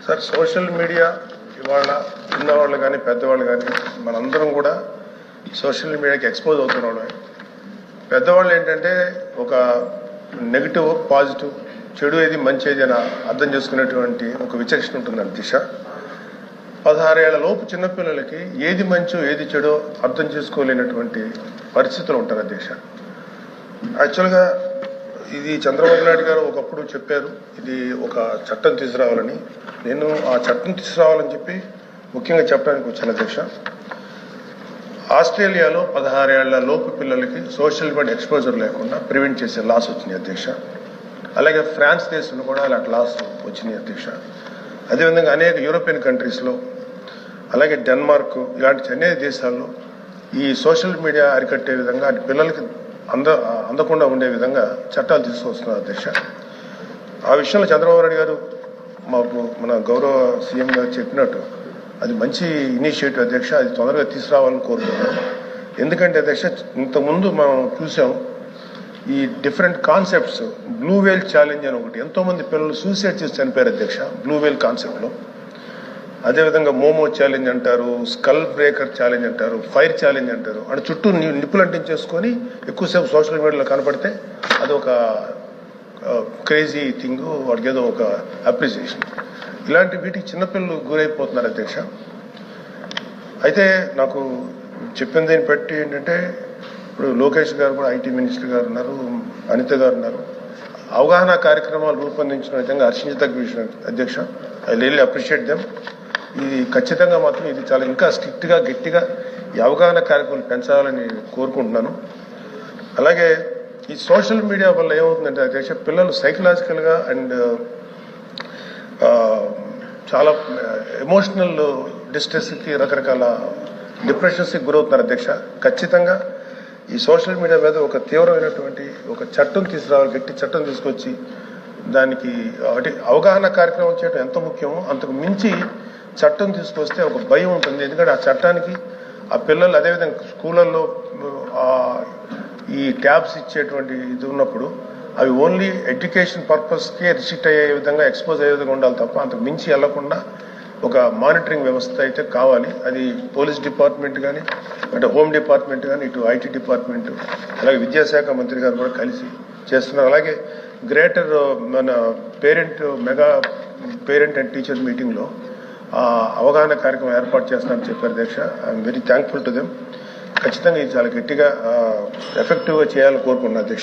Sir social media ఇవాళ చిన్నవాళ్ళు కానీ పెద్దవాళ్ళు కానీ మనందరం కూడా సోషల్ మీడియాకి ఎక్స్పోజ్ అవుతున్నాం. పెద్దవాళ్ళు ఏంటంటే ఒక నెగిటివ్ పాజిటివ్ చెడు ఏది మంచి ఏది అని అర్థం చేసుకునేటువంటి ఒక విచక్షణ ఉంటుందండి దిశ. 16 ఏళ్ల లోపు చిన్నపిల్లలకి ఏది మంచో ఏది చెడో అర్థం చేసుకోలేనటువంటి పరిస్థితులు ఉంటారు అధ్యక్ష. యాక్చువల్గా ఇది చంద్రబాబు నాయుడు గారు ఒకప్పుడు చెప్పారు ఇది ఒక చట్టం తీసుకురావాలని. నేను ఆ చట్టం తీసుకురావాలని చెప్పి ముఖ్యంగా చెప్పడానికి వచ్చాను అధ్యక్ష. ఆస్ట్రేలియాలో 16 ఏళ్ల లోపు పిల్లలకి సోషల్ మీడియా ఎక్స్పోజర్ లేకుండా ప్రివెంట్ చేసే లాస్ వచ్చినాయి అధ్యక్ష. అలాగే ఫ్రాన్స్ దేశంలో కూడా అలాంటి లాస్ వచ్చినాయి అధ్యక్ష. అదేవిధంగా అనేక యూరోపియన్ కంట్రీస్లో అలాగే డెన్మార్క్ ఇలాంటి అనేక దేశాల్లో ఈ సోషల్ మీడియా అరికట్టే విధంగా అటు పిల్లలకి అందకుండా ఉండే విధంగా చట్టాలు తీసుకొస్తున్నారు అధ్యక్ష. ఆ విషయంలో చంద్రబాబు నాయుడు గారు మాకు మన గౌరవ సీఎం గారు చెప్పినట్టు అది మంచి ఇనిషియేటివ్ అధ్యక్ష. అది తొందరగా తీసుకురావాలని కోరుతున్నాను. ఎందుకంటే అధ్యక్ష ఇంతకుముందు మనం చూసాం ఈ డిఫరెంట్ కాన్సెప్ట్స్. బ్లూ వేల్ ఛాలెంజ్ అని ఒకటి, ఎంతోమంది పిల్లలు సూసైడ్ చేసి చనిపోయారు అధ్యక్ష బ్లూ వేల్ కాన్సెప్ట్లో. అదేవిధంగా మోమో ఛాలెంజ్ అంటారు, స్కల్ బ్రేకర్ ఛాలెంజ్ అంటారు, ఫైర్ ఛాలెంజ్ అంటారు. అంటే చుట్టూ నిప్పులు అంటించేసుకొని ఎక్కువసేపు సోషల్ మీడియాలో కనపడితే అదొక క్రేజీ థింగ్, వాడికి ఏదో ఒక అప్రిసియేషన్. ఇలాంటి వీటికి చిన్నపిల్లలు గురైపోతున్నారు అధ్యక్ష. అయితే నాకు చెప్పిన దీన్ని బట్టి ఏంటంటే ఇప్పుడు లోకేష్ గారు కూడా ఐటీ మినిస్టర్ గారు ఉన్నారు, అనిత గారు ఉన్నారు. అవగాహన కార్యక్రమాలు రూపొందించిన విధంగా హర్షించదగ్గ విషయం అధ్యక్ష. I really appreciate them. ఇది ఖచ్చితంగా మాత్రం ఇది చాలా ఇంకా స్ట్రిక్ట్గా గట్టిగా ఈ అవగాహన కార్యక్రమాలు పెంచాలని కోరుకుంటున్నాను. అలాగే ఈ సోషల్ మీడియా వల్ల ఏమవుతుందంటే అధ్యక్ష పిల్లలు సైకలాజికల్గా అండ్ చాలా ఎమోషనల్ డిస్ట్రెస్కి రకరకాల డిప్రెషన్స్కి గురవుతున్నారు అధ్యక్ష. ఖచ్చితంగా ఈ సోషల్ మీడియా మీద ఒక తీవ్రమైనటువంటి ఒక చట్టం తీసుకురావాలి, గట్టి చట్టం తీసుకొచ్చి దానికి అవగాహన కార్యక్రమం చేయడం ఎంత ముఖ్యమో అంతకు మించి చట్టం తీసుకొస్తే ఒక భయం ఉంటుంది. ఎందుకంటే ఆ చట్టానికి ఆ పిల్లలు అదేవిధంగా స్కూళ్ళల్లో ఈ ట్యాబ్స్ ఇచ్చేటువంటి ఇది ఉన్నప్పుడు అవి ఓన్లీ ఎడ్యుకేషన్ పర్పస్కే రిస్ట్రిక్ట్ అయ్యే విధంగా ఎక్స్పోజ్ అయ్యే విధంగా ఉండాలి తప్ప అంతకు మించి వెళ్లకుండా ఒక మానిటరింగ్ వ్యవస్థ అయితే కావాలి. అది పోలీస్ డిపార్ట్మెంట్ కానీ అంటే హోమ్ డిపార్ట్మెంట్ కానీ ఇటు ఐటీ డిపార్ట్మెంట్ అలాగే విద్యాశాఖ మంత్రి గారు కూడా కలిసి చేస్తున్నారు. అలాగే గ్రేటర్ మన మెగా పేరెంట్ అండ్ టీచర్ మీటింగ్లో అవగాహన కార్యక్రమం ఏర్పాటు చేస్తున్నారని చెప్పారు అధ్యక్ష. I'm very thankful to them. ఖచ్చితంగా ఇది చాలా గట్టిగా ఎఫెక్టివ్గా చేయాలని కోరుకుంటున్నాను అధ్యక్ష.